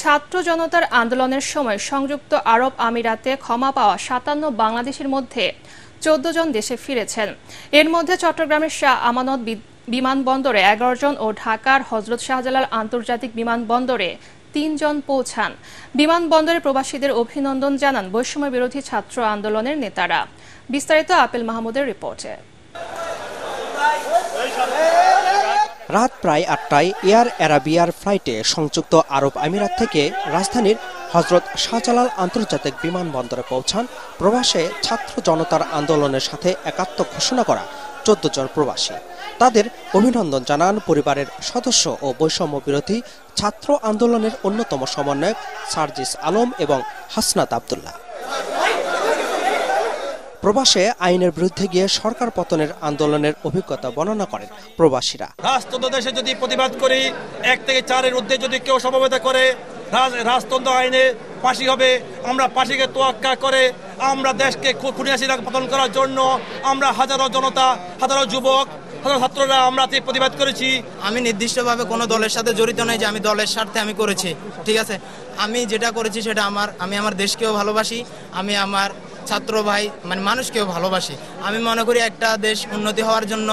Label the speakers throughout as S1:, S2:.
S1: ছাত্র জনতার আন্দোলনের সময় সংযুক্ত আরব আমিরাতে ক্ষমা পাওয়া ৫৭ বাংলাদেশের মধ্যে ১৪ জন দেশে ফিরেছেন। এর মধ্যে চট্টগ্রামের শাহ আমানত বিমানবন্দরে ১১ জন ও ঢাকার হযরত শাহজালাল আন্তর্জাতিক বিমানবন্দরে ৩ জন পৌঁছান। বিমানবন্দরে প্রবাসীদের অভিনন্দন জানান বৈষম্য বিরোধী ছাত্র আন্দোলনের নেতারা। বিস্তারিত আপেল মাহমুদের রিপোর্টে।
S2: রাত প্রায় ৮টায় এয়ার অ্যারাবিয়ার ফ্লাইটে সংযুক্ত আরব আমিরাত থেকে রাজধানীর হযরত শাহজালাল আন্তর্জাতিক বিমানবন্দরে পৌঁছান প্রবাসে ছাত্র জনতার আন্দোলনের সাথে একাত্ম ঘোষণা করা ১৪ জন প্রবাসী। তাদের অভিনন্দন জানান পরিবারের সদস্য ও বৈষম্য বিরোধী ছাত্র আন্দোলনের অন্যতম সমন্বয়ক সার্জিস আলম এবং হাসনাত আব্দুল্লাহ। প্রবাসে আইনের বিরুদ্ধে গিয়ে সরকার পতনের আন্দোলনের অভিজ্ঞতা বর্ণনা করেন প্রবাসীরা।
S3: রাজতন্ত্র দেশে যদি প্রতিবাদ করি, ১ থেকে ৪-এর ঊর্ধ্বে যদি কেউ সমবেত করে রাজতন্ত্র আইনে ফাঁসি হবে। আমরা ফাঁসিকে তোয়াক্কা করে আমরা দেশকে খুনিয়াসীরা পতন করার জন্য আমরা হাজারো জনতা, হাজারো যুবক, হাজারো ছাত্ররা আমরা প্রতিবাদ করেছি।
S4: আমি নির্দিষ্টভাবে কোনো দলের সাথে জড়িত নই যে আমি দলের স্বার্থে আমি করেছি, ঠিক আছে। আমি যেটা করেছি সেটা আমি আমার দেশকেও ভালোবাসি, আমি আমার ছাত্র ভাই মানুষকেও ভালোবাসি। আমি মনে করি একটা দেশ উন্নতি হওয়ার জন্য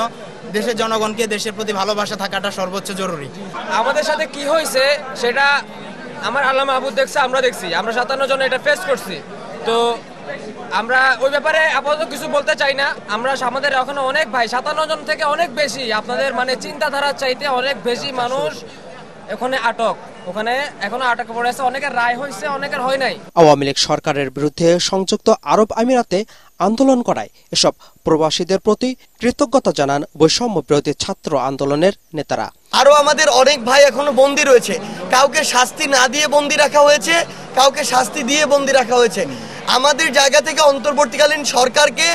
S4: দেশের জনগণকে দেশের প্রতি ভালোবাসা থাকাটা সর্বোচ্চ জরুরি।
S5: আমাদের সাথে কি হয়েছে সেটা আমার আল্লাহ মাহবুব দেখছে, আমরা দেখছি, আমরা ৫৭ জন এটা ফেস করছি। তো আমরা ওই ব্যাপারে আপাতত কিছু বলতে চাই না। আমাদের এখনো অনেক ভাই ৫৭ জন থেকে অনেক বেশি আপনাদের চিন্তাধারার চাইতে অনেক বেশি মানুষ ওখানে এখনো আটক পড়েছে। অনেকের রায় হয়েছে, অনেকের হয় নাই।
S2: আওয়ামী লীগ সরকারের বিরুদ্ধে সংযুক্ত আরব আমিরাতে আন্দোলন করায় এসব প্রবাসীদের প্রতি কৃতজ্ঞতা জানান বৈষম্য বিরোধী ছাত্র আন্দোলনের নেতারা।
S6: আরো আমাদের অনেক ভাই এখনো বন্দী রয়েছে, কাউকে শাস্তি না দিয়ে বন্দী রাখা হয়েছে, কাউকে শাস্তি দিয়ে বন্দী রাখা হয়েছে। আমাদের জায়গা থেকে অন্তর্বর্তীকালীন সরকারকে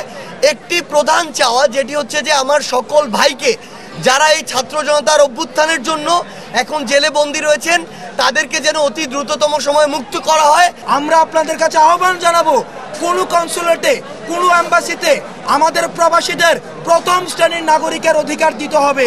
S6: একটি প্রধান চাওয়া, যেটি হচ্ছে যে আমার সকল ভাইকে যারা এই ছাত্র জনতার অভ্যুত্থানের জন্য এখন জেলে বন্দী রয়েছেন তাদেরকে যেন অতি দ্রুততম সময়ে মুক্ত করা হয়।
S7: আমরা আপনাদের কাছে আহ্বান জানাবো, কোনো কনসুলেটে, কোনো এম্বাসিতে আমাদের প্রবাসীদের প্রথম শ্রেণীর নাগরিকের অধিকার দিতে হবে।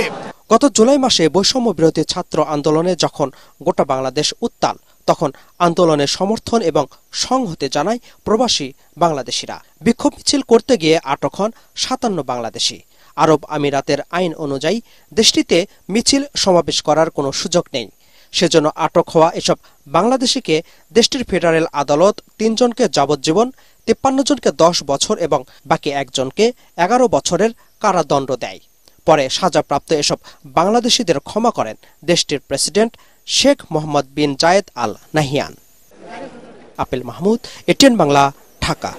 S2: গত জুলাই মাসে বৈষম্য বিরোধী ছাত্র আন্দোলনে যখন গোটা বাংলাদেশ উত্তাল, তখন আন্দোলনের সমর্থন এবং সংহতি জানায় প্রবাসী বাংলাদেশিরা। বিক্ষোভ মিছিল করতে গিয়ে আটক হন ৫৭ বাংলাদেশি। আরব আমিরাতের আইন অনুযায়ী দেশটিতে মিছিল সমাবেশ করার কোনো সুযোগ নেই। সেজন্য আটক হওয়া এসব বাংলাদেশিকে দেশটির ফেডারেল আদালত ৩ জনকে যাবজ্জীবন, ৫৩ জনকে ১০ বছর এবং বাকি একজনকে ১১ বছরের কারাদণ্ড দেয়। পরে সাজাপ্রাপ্ত এসব বাংলাদেশিদের ক্ষমা করেন দেশটির president Sheikh Mohammed bin Zayed Al Nahyan. Apel Mahmud, ATN Bangla, Dhaka.